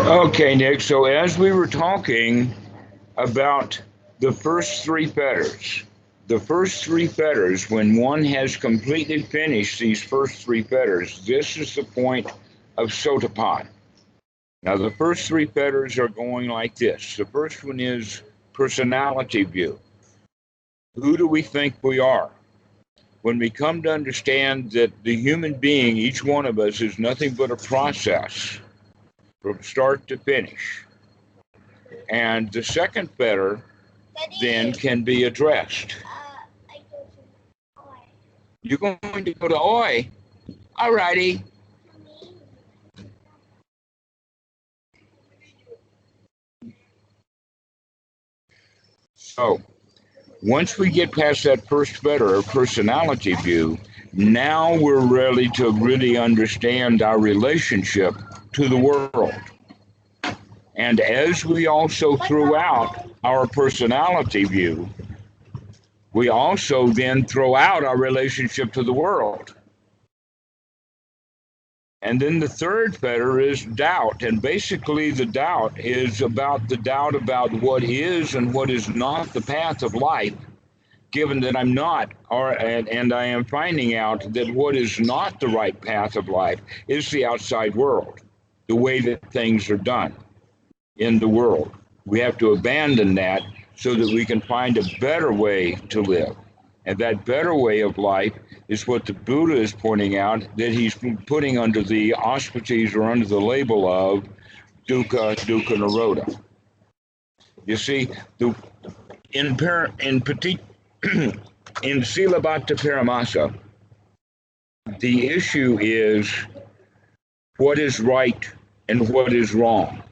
Okay, Nick. So as we were talking about the first three fetters, when one has completely finished these first three fetters, this is the point of sotapan. Now, the first three fetters are going like this. The first one is personality view. Who do we think we are? When we come to understand that the human being, each one of us, is nothing but a process from start to finish. And the second fetter then can be addressed. You're going to go to Oi. All righty. So once we get past that first fetter, or personality view, now we're ready to really understand our relationship to the world. And as we also throw out our personality view, we also then throw out our relationship to the world. And then the third fetter is doubt. And basically, the doubt is about the doubt about what is and what is not the path of life, given that I'm not, and I am finding out that what is not the right path of life is the outside world, the way that things are done in the world. We have to abandon that so that we can find a better way to live. And that better way of life is what the Buddha is pointing out, that he's putting under the auspices or under the label of dukkha, dukkha nirodha. You see, in Piti, in Silabhata Paramasa, the issue is what is right and what is wrong.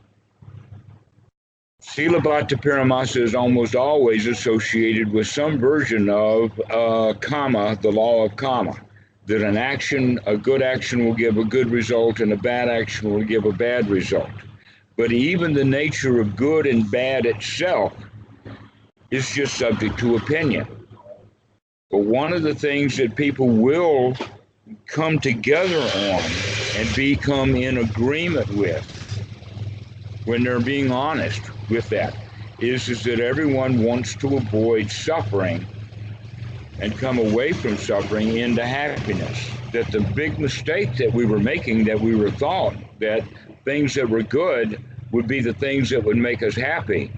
Silabhata Paramasa is almost always associated with some version of karma, the law of karma, that an action, a good action will give a good result and a bad action will give a bad result. But even the nature of good and bad itself is just subject to opinion. But one of the things that people will come together on and become in agreement with, when they're being honest with that, is that everyone wants to avoid suffering and come away from suffering into happiness. That the big mistake that we were making, that we were thought that things that were good would be the things that would make us happy,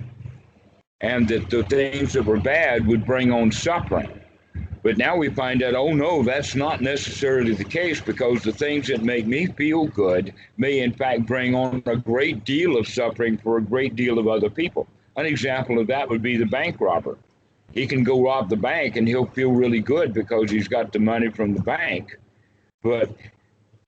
and that the things that were bad would bring on suffering. But now we find out, oh no, that's not necessarily the case, because the things that make me feel good may in fact bring on a great deal of suffering for a great deal of other people. An example of that would be the bank robber. He can go rob the bank and he'll feel really good because he's got the money from the bank. But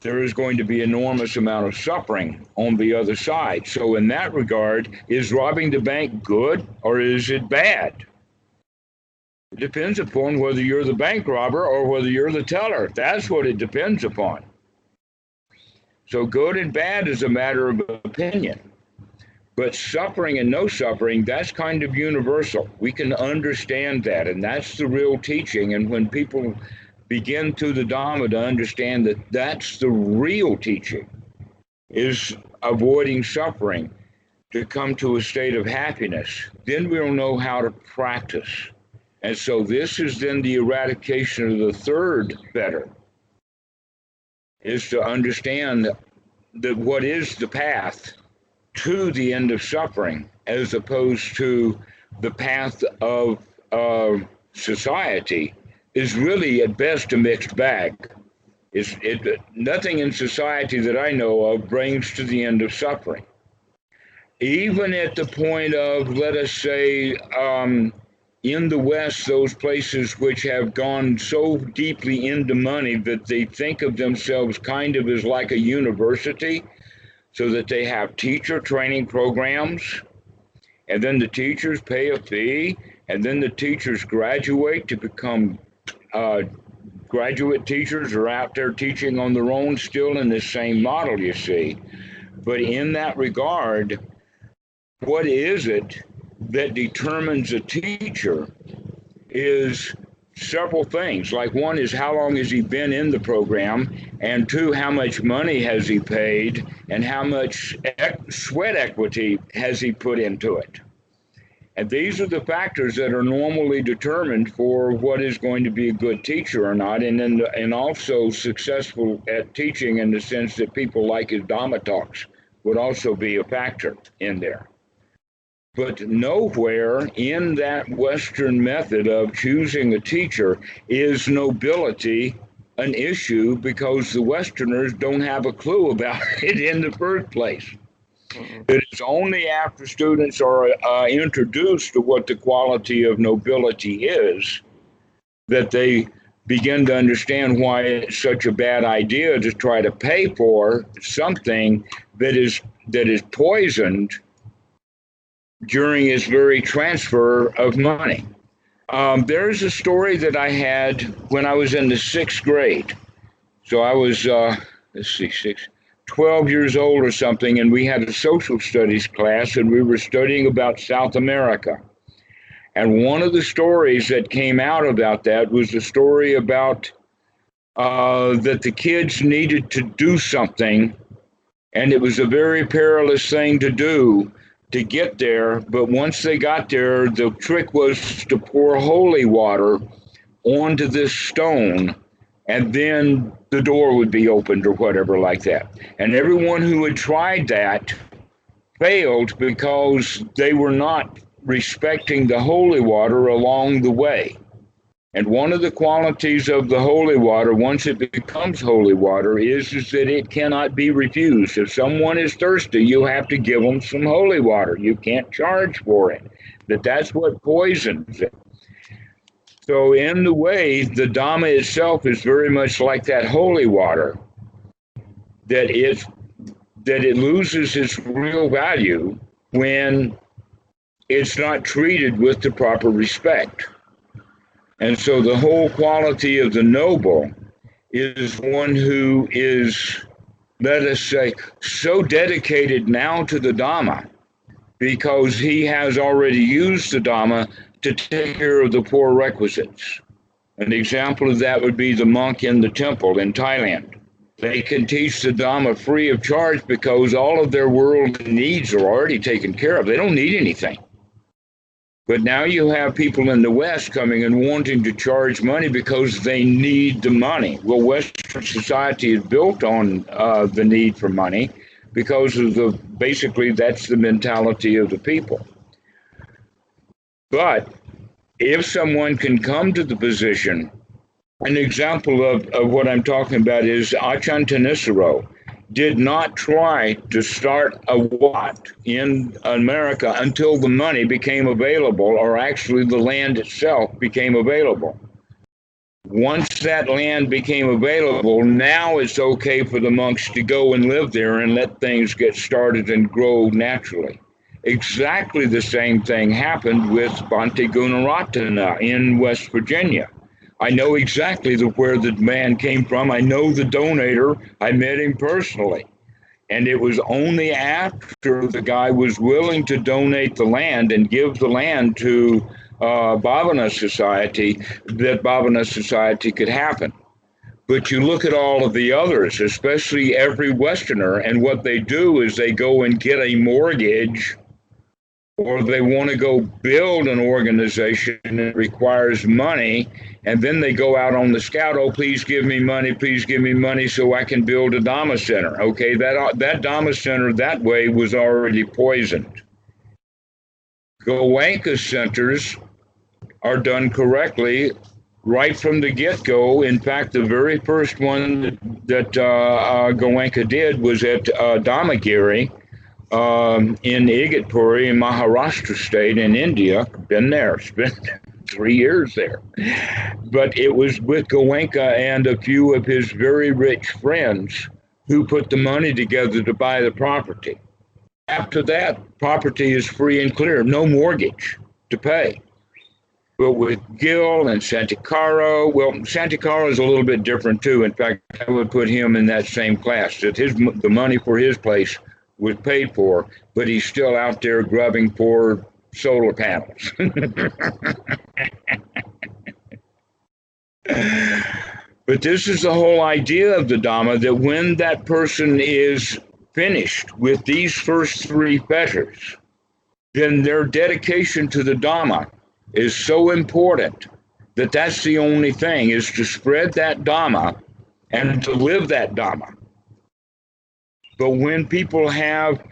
there is going to be enormous amount of suffering on the other side. So in that regard, is robbing the bank good or is it bad? It depends upon whether you're the bank robber or whether you're the teller. That's what it depends upon. So good and bad is a matter of opinion. But suffering and no suffering, that's kind of universal. We can understand that, and that's the real teaching. And when people begin through the Dhamma to understand that that's the real teaching, is avoiding suffering to come to a state of happiness, then we'll know how to practice. And so this is then the eradication of the third fetter, is to understand that what is the path to the end of suffering, as opposed to the path of society, is really at best a mixed bag. Nothing in society that I know of brings to the end of suffering. Even at the point of, let us say, in the West, those places which have gone so deeply into money that they think of themselves kind of as like a university, so that they have teacher training programs, and then the teachers pay a fee, and then the teachers graduate to become graduate teachers, are out there teaching on their own, still in the same model, you see. But in that regard, what is it that determines a teacher is several things. Like one is how long has he been in the program, and two, how much money has he paid, and how much sweat equity has he put into it. And these are the factors that are normally determined for what is going to be a good teacher or not, and also successful at teaching in the sense that people like his Dhamma talks would also be a factor in there. But nowhere in that Western method of choosing a teacher is nobility an issue, because the Westerners don't have a clue about it in the first place. It is only after students are introduced to what the quality of nobility is that they begin to understand why it's such a bad idea to try to pay for something that is poisoned during its very transfer of money. There's a story that I had when I was in the 6th grade. So I was, 12 years old or something, and we had a social studies class, and we were studying about South America. And one of the stories that came out about that was the story about that the kids needed to do something, and it was a very perilous thing to do to get there. But once they got there, the trick was to pour holy water onto this stone, and then the door would be opened or whatever like that. And everyone who had tried that failed because they were not respecting the holy water along the way. And one of the qualities of the holy water, once it becomes holy water, is that it cannot be refused. If someone is thirsty, you have to give them some holy water. You can't charge for it. That's what poisons it. So in the way, the Dhamma itself is very much like that holy water, that it loses its real value when it's not treated with the proper respect. And so the whole quality of the noble is one who is, let us say, so dedicated now to the Dhamma because he has already used the Dhamma to take care of the poor requisites. An example of that would be the monk in the temple in Thailand. They can teach the Dhamma free of charge because all of their worldly needs are already taken care of. They don't need anything. But now you have people in the West coming and wanting to charge money because they need the money. Well, Western society is built on the need for money because of basically that's the mentality of the people. But if someone can come to the position, an example of what I'm talking about is Achan Thanissaro did not try to start a Wat in America until the money became available, or actually the land itself became available. Once that land became available, now it's okay for the monks to go and live there and let things get started and grow naturally. Exactly the same thing happened with Bhante Gunaratana in West Virginia. I know exactly where the man came from. I know the donator. I met him personally. And it was only after the guy was willing to donate the land and give the land to Bhavana Society that Bhavana Society could happen. But you look at all of the others, especially every Westerner, and what they do is they go and get a mortgage, or they want to go build an organization that requires money, and then they go out on the scout, oh, please give me money so I can build a Dhamma center. Okay, that Dhamma center that way was already poisoned. Goenka centers are done correctly right from the get-go. In fact, the very first one that Goenka did was at Dhammagiri, in Igatpuri in Maharashtra state in India. Been there, spent 3 years there. But it was with Goenka and a few of his very rich friends who put the money together to buy the property. After that, property is free and clear, no mortgage to pay. But with Gill and Santikaro, well, Santikaro is a little bit different too. In fact, I would put him in that same class, that the money for his place was paid for, but he's still out there grubbing for solar panels. But this is the whole idea of the Dhamma, that when that person is finished with these first three fetters, then their dedication to the Dhamma is so important that that's the only thing, is to spread that Dhamma and to live that Dhamma. But when people have,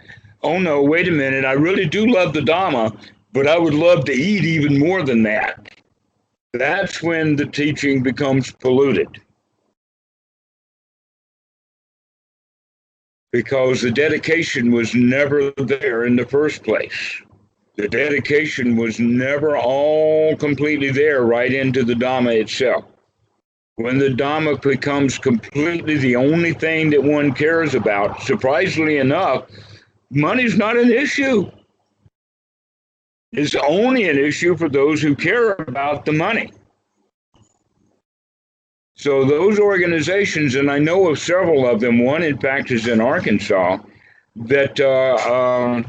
oh no, wait a minute, I really do love the Dhamma, but I would love to eat even more than that, that's when the teaching becomes polluted. Because the dedication was never there in the first place. The dedication was never all completely there right into the Dhamma itself. When the Dhamma becomes completely the only thing that one cares about, surprisingly enough, money's not an issue. It's only an issue for those who care about the money. So those organizations, and I know of several of them, one in fact is in Arkansas, that,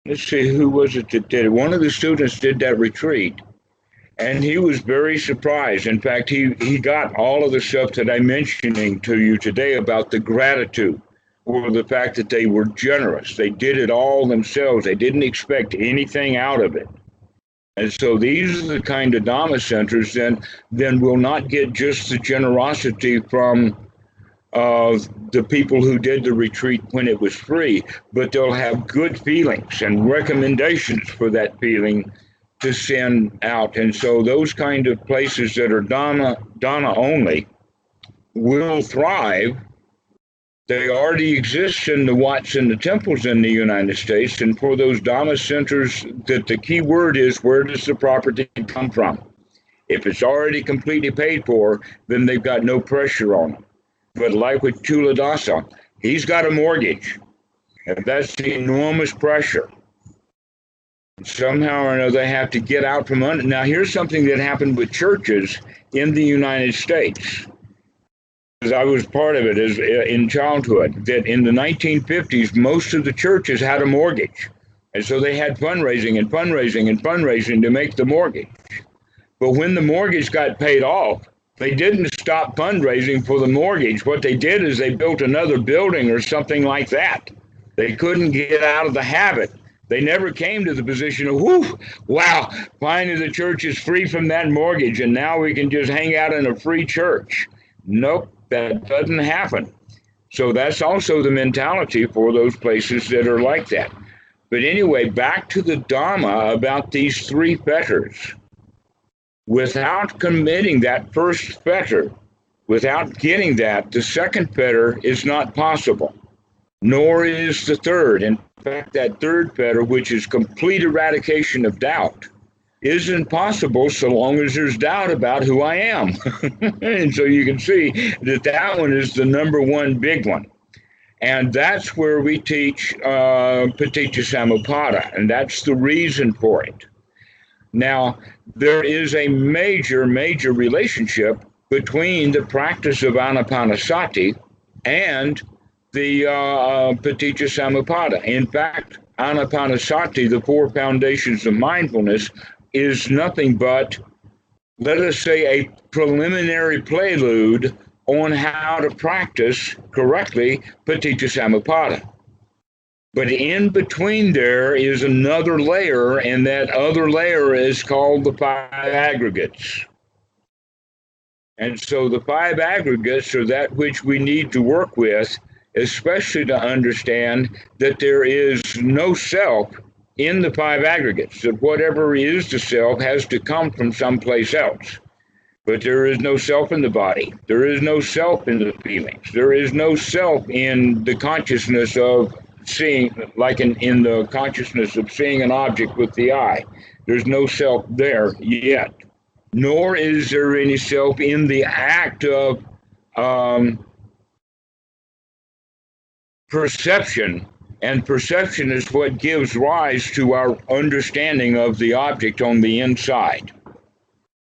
let's see, who was it that did it? One of the students did that retreat, and he was very surprised. In fact, he got all of the stuff that I'm mentioning to you today about the gratitude, or the fact that they were generous. They did it all themselves. They didn't expect anything out of it. And so these are the kind of Dhamma centers then will not get just the generosity from the people who did the retreat when it was free, but they'll have good feelings and recommendations for that feeling to send out. And so those kind of places that are Dhamma only will thrive. They already exist in the wats and the temples in the United States, and for those Dhamma centers, that the key word is, where does the property come from? If it's already completely paid for, then they've got no pressure on them. But like with Chuladasa, he's got a mortgage, and that's the enormous pressure. Somehow or another, they have to get out from under. Now, here's something that happened with churches in the United States. Because I was part of it in childhood, that in the 1950s, most of the churches had a mortgage. And so they had fundraising and fundraising and fundraising to make the mortgage. But when the mortgage got paid off, they didn't stop fundraising for the mortgage. What they did is they built another building or something like that. They couldn't get out of the habit. They never came to the position of, whoo, wow, finally the church is free from that mortgage, and now we can just hang out in a free church. Nope. That doesn't happen. So that's also the mentality for those places that are like that. But anyway, back to the Dhamma about these three fetters. Without committing that first fetter, without getting that, the second fetter is not possible, nor is the third. In fact, that third fetter, which is complete eradication of doubt, isn't possible so long as there's doubt about who I am. And so you can see that that one is the number one big one. And that's where we teach Paticca Samuppada, and that's the reason for it. Now, there is a major, major relationship between the practice of anapanasati and the Paticca Samuppada. In fact, anapanasati, the four foundations of mindfulness, is nothing but, let us say, a preliminary prelude on how to practice correctly Paticca Samuppada. But in between there is another layer, and that other layer is called the five aggregates. And so the five aggregates are that which we need to work with, especially to understand that there is no self in the five aggregates, that whatever is the self has to come from someplace else. But there is no self in the body. There is no self in the feelings. There is no self in the consciousness of seeing, like in the consciousness of seeing an object with the eye. There's no self there yet. Nor is there any self in the act of perception. And perception is what gives rise to our understanding of the object on the inside.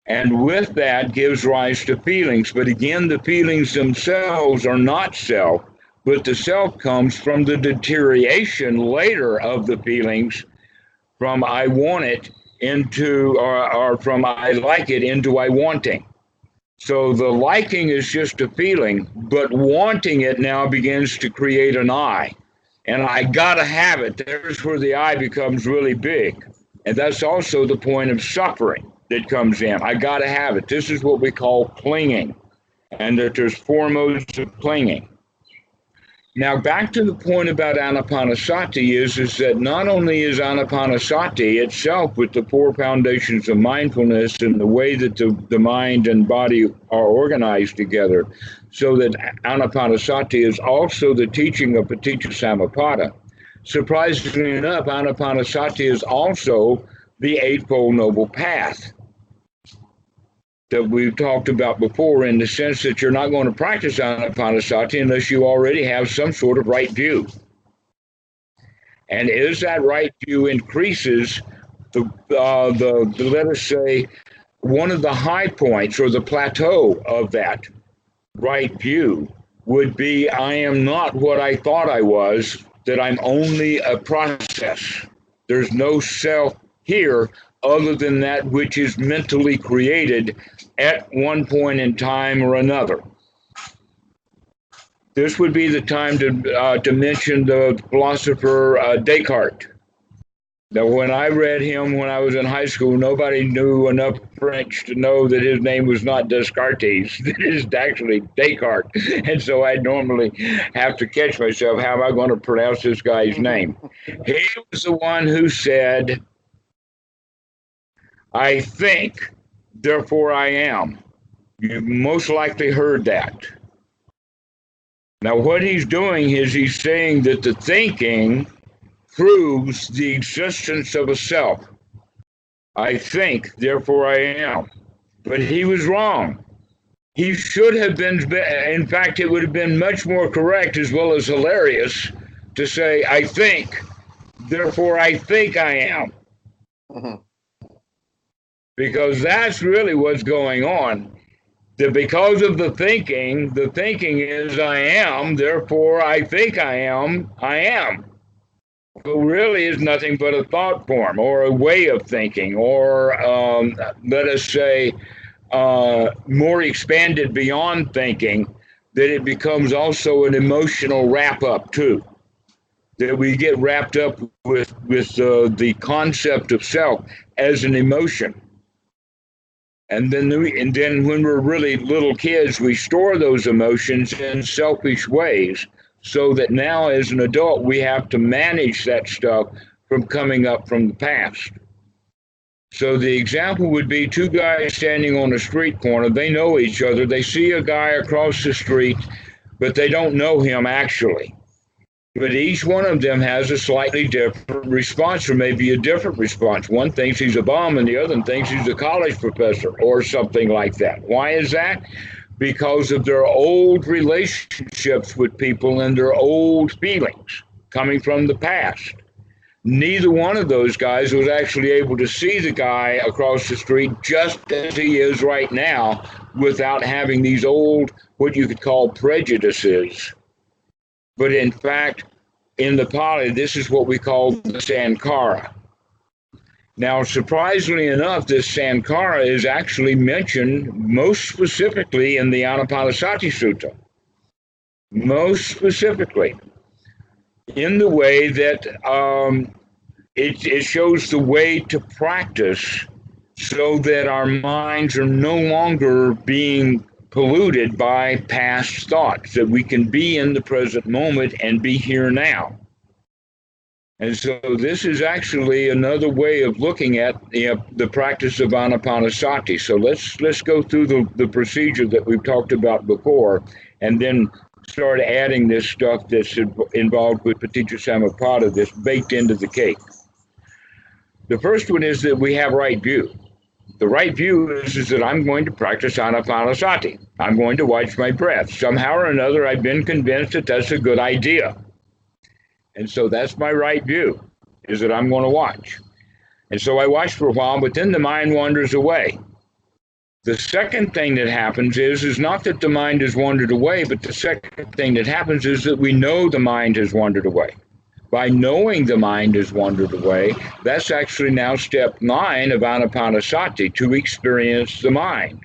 And with that gives rise to feelings. But again, the feelings themselves are not self, but the self comes from the deterioration later of the feelings, from I want it into, or from I like it into I wanting. So the liking is just a feeling, but wanting it now begins to create an I. And I got to have it. There's where the I becomes really big. And that's also the point of suffering that comes in. I got to have it. This is what we call clinging. And that there's four modes of clinging. Now, back to the point about anapanasati is that not only is anapanasati itself with the four foundations of mindfulness and the way that the mind and body are organized together, so that anapanasati is also the teaching of Paticca. Surprisingly enough, anapanasati is also the Eightfold Noble Path that we've talked about before, in the sense that you're not going to practice anapanasati unless you already have some sort of right view. And as that right view increases, the let us say, one of the high points or the plateau of that right view would be, I am not what I thought I was, that I'm only a process. There's no self here other than that which is mentally created at one point in time or another. This would be the time to mention the philosopher Descartes. Now, when I read him when I was in high school, nobody knew enough French to know that his name was not Descartes. It is actually Descartes. And so I normally have to catch myself, how am I going to pronounce this guy's name? He was the one who said, I think, therefore I am. You've most likely heard that. Now, what he's doing is he's saying that the thinking proves the existence of a self. I think, therefore I am. But he was wrong. He should have been, in fact, it would have been much more correct as well as hilarious to say, I think, therefore I think I am. Mm-hmm. Because that's really what's going on. That because of the thinking is I am, therefore I think I am. But really is nothing but a thought form or a way of thinking, or let us say more expanded beyond thinking, that it becomes also an emotional wrap-up too. That we get wrapped up with the concept of self as an emotion. And then when we're really little kids, we store those emotions in selfish ways, so that now as an adult, we have to manage that stuff from coming up from the past. So the example would be two guys standing on a street corner. They know each other. They see a guy across the street, but they don't know him actually. But each one of them has a slightly different response, or maybe a different response. One thinks he's a bum and the other thinks he's a college professor or something like that. Why is that? Because of their old relationships with people and their old feelings coming from the past. Neither one of those guys was actually able to see the guy across the street just as he is right now without having these old, what you could call prejudices. But in fact, in the Pali, this is what we call the Sankara. Now, surprisingly enough, this Sankara is actually mentioned most specifically in the Anapanasati Sutta. Most specifically, in the way that it shows the way to practice so that our minds are no longer being polluted by past thoughts, that we can be in the present moment and be here now. And so this is actually another way of looking at the practice of anapanasati. So let's go through the procedure that we've talked about before, and then start adding this stuff that's involved with Paticca, that's baked into the cake. The first one is that we have right view. The right view is that I'm going to practice anapanasati. I'm going to watch my breath. Somehow or another, I've been convinced that that's a good idea. And so that's my right view, is that I'm going to watch. And so I watch for a while, but then the mind wanders away. The second thing that happens is not that the mind has wandered away, but the second thing that happens is that we know the mind has wandered away. By knowing the mind has wandered away, that's actually now step 9 of anapanasati, to experience the mind.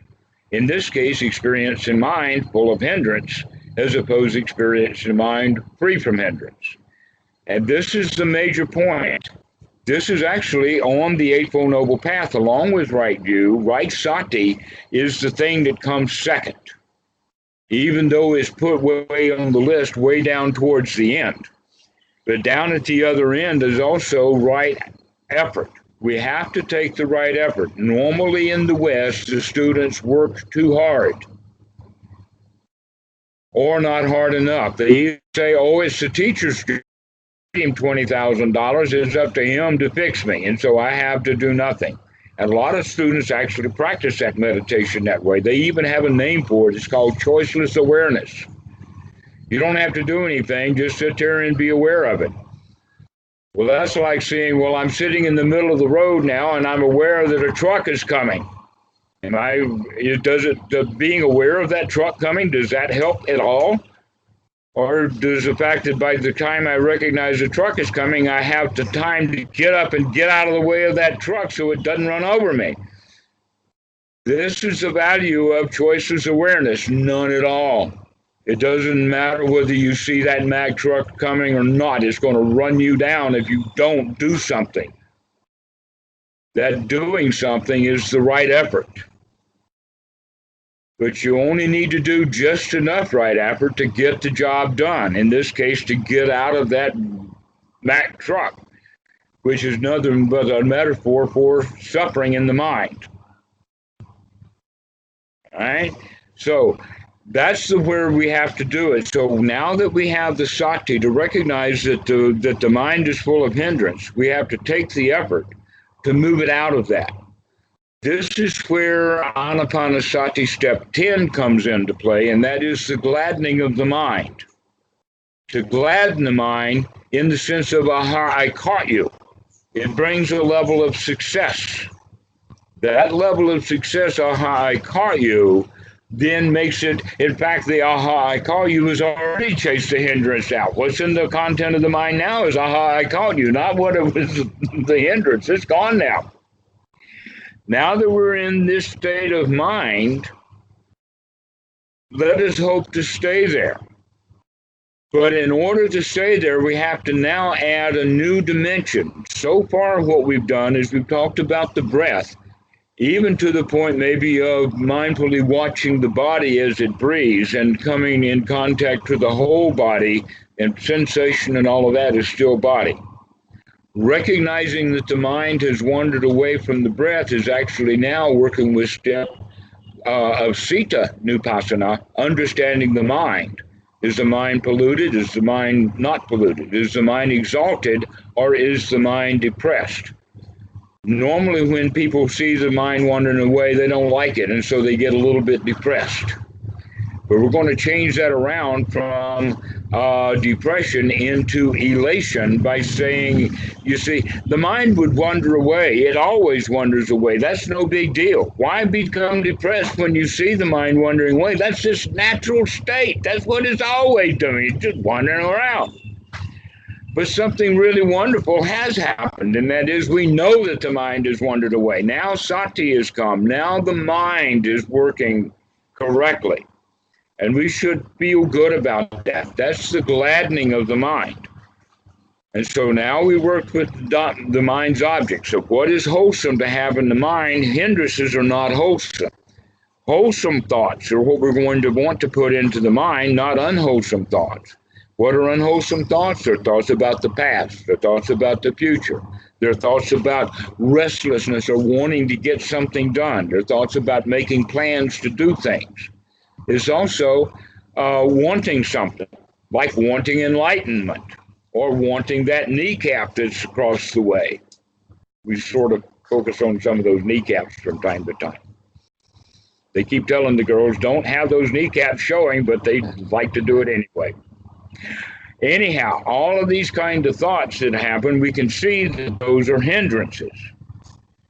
In this case, experience in mind full of hindrance, as opposed to experience in mind free from hindrance. And this is the major point. This is actually on the Eightfold Noble Path, along with right view. Right sati is the thing that comes second, even though it's put way on the list, way down towards the end. But down at the other end is also right effort. We have to take the right effort. Normally in the West, the students work too hard or not hard enough. They say, oh, it's the teacher's job. Him $20,000, it's up to him to fix me, and so I have to do nothing. And a lot of students actually practice that meditation that way. They even have a name for it. It's called choiceless awareness. You don't have to do anything, just sit there and be aware of it. Well, that's like saying, well, I'm sitting in the middle of the road now and I'm aware that a truck is coming. Being aware of that truck coming, does that help at all? Or does the fact that by the time I recognize the truck is coming, I have the time to get up and get out of the way of that truck so it doesn't run over me? This is the value of choiceless awareness. None at all. It doesn't matter whether you see that Mack truck coming or not. It's going to run you down if you don't do something. That doing something is the right effort. But you only need to do just enough right effort to get the job done. In this case, to get out of that Mack truck, which is nothing but a metaphor for suffering in the mind. All right? So that's where we have to do it. So now that we have the sati to recognize that the mind is full of hindrance, we have to take the effort to move it out of that. This is where anapanasati step 10 comes into play, and that is the gladdening of the mind. To gladden the mind in the sense of, aha, I caught you. It brings a level of success. That level of success, aha, I caught you, then makes it, in fact, the aha, I caught you has already chased the hindrance out. What's in the content of the mind now is, aha, I caught you, not what it was the hindrance. It's gone now. Now that we're in this state of mind, let us hope to stay there. But in order to stay there, we have to now add a new dimension. So far, what we've done is we've talked about the breath, even to the point maybe of mindfully watching the body as it breathes and coming in contact with the whole body, and sensation and all of that is still body. Recognizing that the mind has wandered away from the breath is actually now working with step of Sita Nupassana, understanding the mind. Is the mind polluted? Is the mind not polluted? Is the mind exalted, or is the mind depressed? Normally when people see the mind wandering away, they don't like it, and so they get a little bit depressed. But we're going to change that around from depression into elation by saying, you see, the mind would wander away. It always wanders away. That's no big deal. Why become depressed when you see the mind wandering away? That's just natural state. That's what it's always doing. It's just wandering around. But something really wonderful has happened, and that is we know that the mind has wandered away. Now sati has come. Now the mind is working correctly. And we should feel good about that. That's the gladdening of the mind. And so now we work with the mind's object. So what is wholesome to have in the mind? Hindrances are not wholesome. Wholesome thoughts are what we're going to want to put into the mind, not unwholesome thoughts. What are unwholesome thoughts? They're thoughts about the past. They're thoughts about the future. They're thoughts about restlessness or wanting to get something done. They're thoughts about making plans to do things. It's also wanting something, like wanting enlightenment or wanting that kneecap that's across the way. We sort of focus on some of those kneecaps from time to time. They keep telling the girls, don't have those kneecaps showing, but they like to do it anyway. Anyhow, all of these kind of thoughts that happen, we can see that those are hindrances.